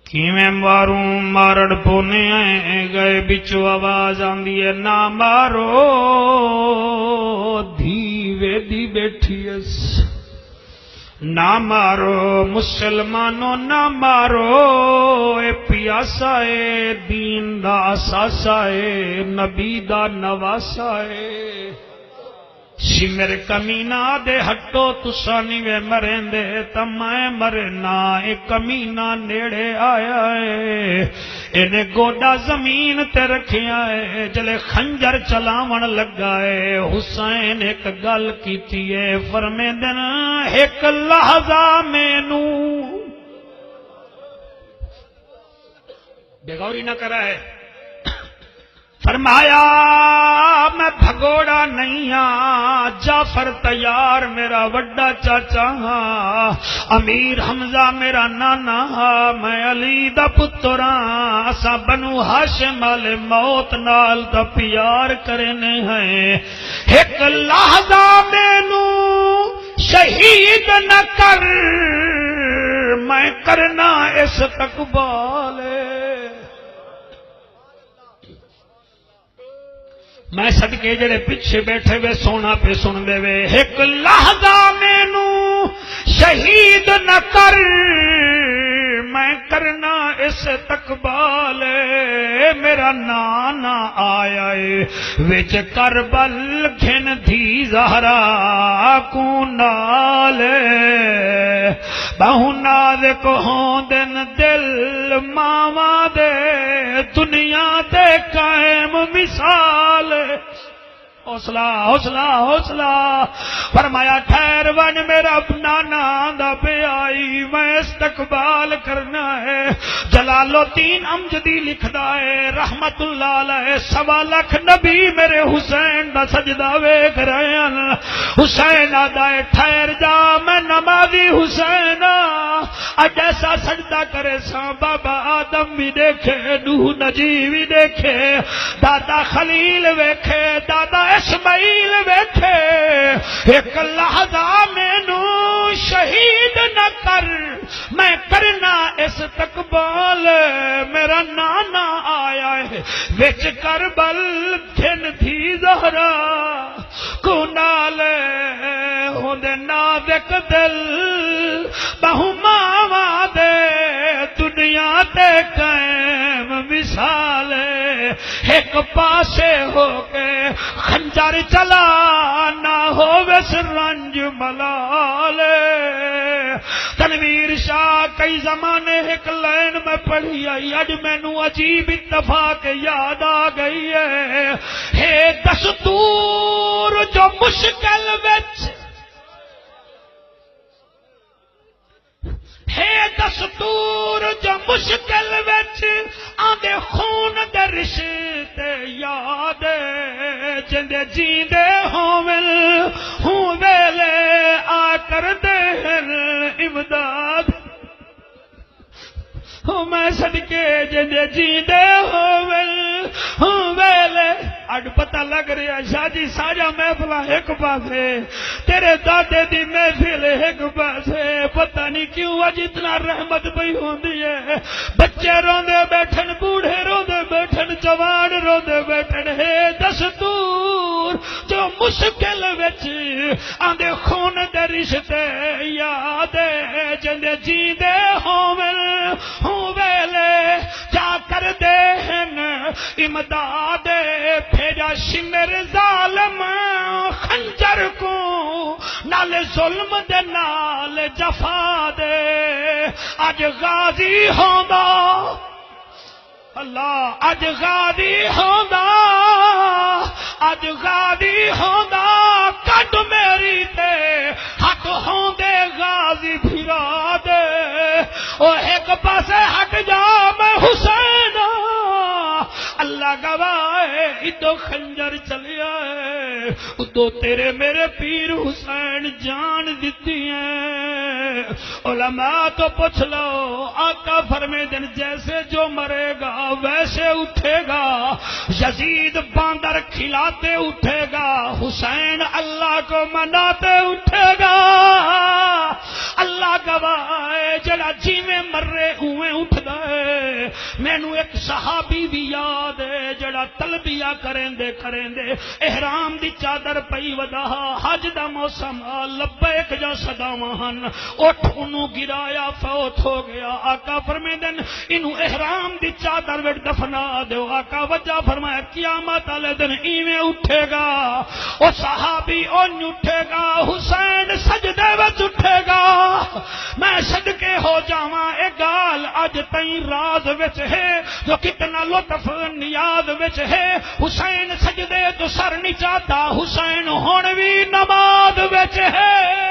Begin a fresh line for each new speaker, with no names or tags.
کیویں ماروں مارڑ پونے گئے بچو آواز آندی ہے نہ مارو دھیوے دی بیٹھی اس نہ مارو مسلمانوں نہ مارو اے پیاسا اے دین دا اساسا اے نبی دا نواسا اے سمر کمینہ دے ہٹو تسا نیوے مریں دے تمہیں مرنا اے کمینہ نیڑے آیا ہے انہیں گوڑا زمین تے رکھیا ہے جلے خنجر چلاون لگا ہے حسین ایک گل کیتی ہے فرمے دن ایک لحظہ مینو بے غوری نہ کرا ہے فرمایا میں بھگوڑا نہیں ہاں جعفر تیار میرا وڈا چاچا ہاں امیر حمزہ میرا نانا ہاں میں علی دا پتر ہاں اسا بنو ہاشم والے موت نال دا پیار کرنے ہیں ایک لحظہ مینو شہید نہ کر میں کرنا اس تقبال میں صدقے جڑے پیچھے بیٹھے وے سونا پہ سن دے وے ایک لحظہ مینو شہید نہ کر میں کرنا اس تقبال میرا نانا آیا وچ کربل گھن دھی زہرا کو نال بہو نازک ہوں دن دل ماواں دے دنیا دے قائم مثال حوصلہ حوصلہ حوصلہ فرمایا ٹھہر ون میرا نانا دا پہ آئی میں استقبال کرنا ہے جلال الدین امجدی لکھدا ہے رحمت اللہ علیہ 1.25 لاکھ نبی میرے حسین دا سجدہ ویکھ رہے ہیں حسین آدا ہے ٹھہر جا میں نمازی حسین اج ایسا سجدہ کرے سا بابا آدم بھی دیکھے نوح نجی بھی دیکھے دادا خلیل ویکھے دادا اسماعیل بیٹھے ایک لحظہ مینو شہید نہ کر میں کرنا اس تقبال میرا نانا آیا ہے وچ کربل گھن تھی زہرا کو نال ہوندے نازک دل بہو ماواں دے دنیا تے قائم مثال ایک پاسے ہو کے خنجر چلا نہ ہو وس رنج ملال تنویر شاہ کئی زمانے ایک لائن میں پڑھی آئی اج مینو عجیب اتفاق یاد آ گئی ہے دستور جو مشکل وچ ہے دستور جو مشکل وچ آندے خون دے رشتے یاد جندے جیندے ہوول ہوں ویلے آ کر دین امداد میں صدقے جندے جیندے ہوول ہوں ویلے اڈ پتہ لگ رہا شاہ جی ساجا محفل ایک پاسے تیرے دادے دی محفل ایک پاسے پتہ نہیں کیوں اج اتنا رحمت پئی ہوندی ہے بچے روندے بیٹھن بوڑھے روندے بیٹھن جوان روندے بیٹھن ہے دستور جو مشکل وچ آندے خون دے رشتے یاد جندے جیندے ہوول ہوں ویلے جا کر دین امداد پھیرا شمر ظالم خنجر کو نال ظلم دے نال جفا دے اج غازی ہوندا اللہ اج غازی ہوندا اج غازی ہوندا کٹ میری تے ہٹ ہوندے غازی پھرا دے او ایک پاسے ہٹ جا میں حسین اللہ گواہ ہے ادو خنجر چلیا ہے ادو تیرے میرے پیر حسین جان دیتی ہیں علماء تو پوچھ لو آقا فرمے دن جیسے جو مرے گا ویسے اٹھے گا یزید باندر کھلاتے اٹھے گا حسین اللہ کو مناتے اٹھے گا اللہ گواہ ہے جڑا جیویں مرے اویں اٹھدا ہے مینوں ایک صحابی بھی یاد ہے جڑا تلبیہ کریندے کریندے احرام دی چادر پئی ودا حج دا موسم لبیک جا صداواں ہن اٹھ اونوں گرایا فوت ہو گیا آقا فرمیندن اینوں احرام دی چادر وچ دفنا دیو آقا وجہ فرمایا قیامت والے دن ایویں اٹھے گا او صحابی اون اٹھے گا حسین سجدے وچ اٹھے گا میں صدقے ہو جاواں اے گال اج تئیں راز وچ ہے جو کتنا لطف نیاز وچ ہے حسین سجدے تو سر نہیں چاہتا حسین ہن وی نماز وچ ہے